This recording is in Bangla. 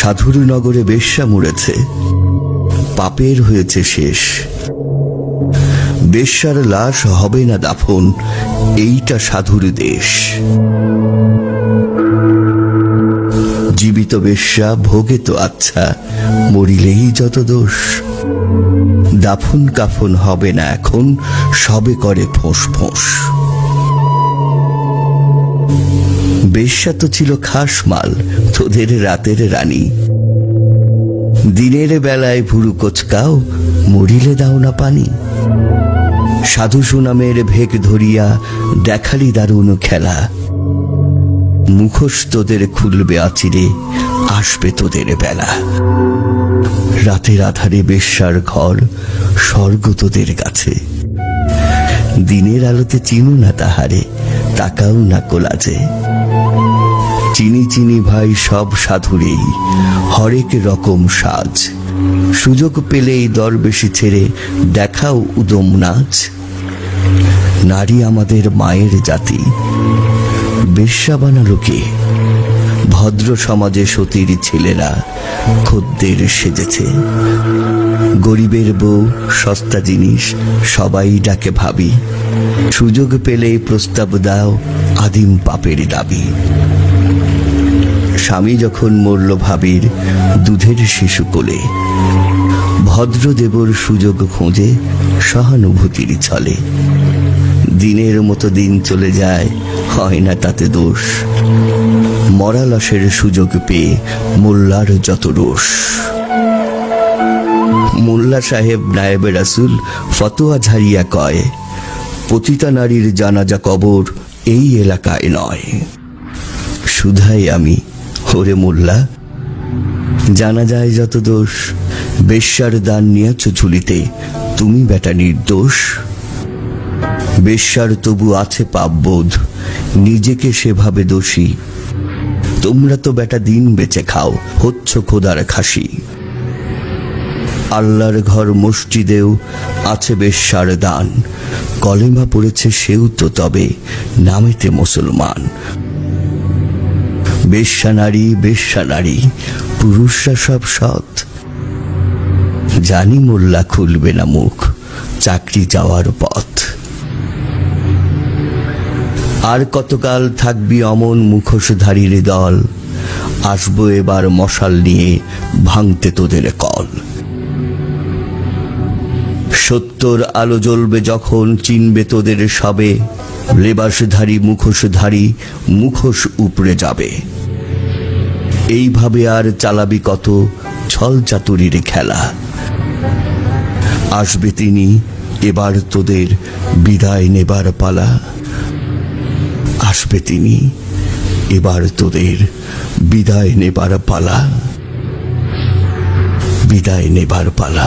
সাধুর নগরে বেশ্যা মরেছে, পাপের হয়েছে শেষ। বেশ্যার লাশ হবে না দাফন, এইটা সাধুর দেশ। জীবিত বেশ্যা ভোগে তো আচ্ছা, মরিলেই যত দোষ। দাফন কাফন হবে না এখন, সবে করে ফোঁস ফোঁস। বেশ্যা তো ছিল খাস মাল, তোদের রাতের রানী। দিনের বেলায় ভুরু কোচকাও, মরিলে দাও না পানি। সাধু সুনামের ভেক ধরিয়া দেখালি দারুণ খেলা। মুখোশ তোদের খুলবে আচিরে, আসবে তোদের বেলা। রাতের আধারে বেশ্যার ঘর, স্বর্গ তোদের কাছে। দিনের আলোতে চিনু না তাহারে, তাকাও না কোলাজে। চিনি চিনি ভাই সব সাধুরেই, হরেক রকম সাজ। সুযোগ পেলেই দরবেশি ছেড়ে দেখাও উদম নাচ। নারী আমাদের মায়ের জাতি, বেশ্যা বানালো কে? ভদ্র সমাজে সতীর ছেলেরা খদ্দের সেজেছে। গরিবের বউ সস্তা জিনিস, সবাই ডাকে ভাবি। সুযোগ পেলেই প্রস্তাব দাও, আদিম পাপের দাবি। স্বামী যখন মরল ভাবির দুধের শিশু কোলে, ভদ্রদেবর সুযোগ খোঁজে সহানুভূতির ছলে। দিনের মতো দিন চলে যায়, হয় না তাতে দোষ। মরা লাশের সুযোগ পেয়ে মোল্লার যত রোষ। মোল্লা সাহেব নায়েবে রাসূল ফতোয়া ঝাড়িয়া কয়, পতিতা নারীর জানাজা কবর এই এলাকায় নয়। শুধাই আমি, ওরে মোল্লা, জানা যায় যত দোষ। বেশ্যার দান নিয়েছ ঝুলিতে, তুমি বেটা নির্দোষ। বেশ্যার তবু আছে পাপবোধ, নিজেকে সেভাবে দোষী। তোমরা তো বেটা দিন বেঁচে খাও, হচ্ছ খোদার খাসি। আল্লাহর ঘর মসজিদেও আছে বেশ্যার দান। কলেমা পড়েছে সেও তো তবে নামেতে মুসলমান। বেশ্যা নারী, পুরুষরা সব সৎ। জানি মোল্লা খুলবে না মুখ, চাকরি যাওয়ার পথ। আর কতকাল থাকবি অমন মুখোশধারীর দল? আসবো এবার মশাল নিয়ে ভাঙতে তোদের কল। সত্যর আলো জ্বলবে যখন, চিনবে তোদের সবে। লেবাসধারী মুখোশধারী মুখোশ উপড়ে যাবে। এইভাবে আর চালাবি কত ছল চাতুরির খেলা। আসবে তিনি, এবার তোদের বিদায় নেবার পালা। আসবে তিনি, এবার তোদের বিদায় নেবার পালা। বিদায় নেবার পালা।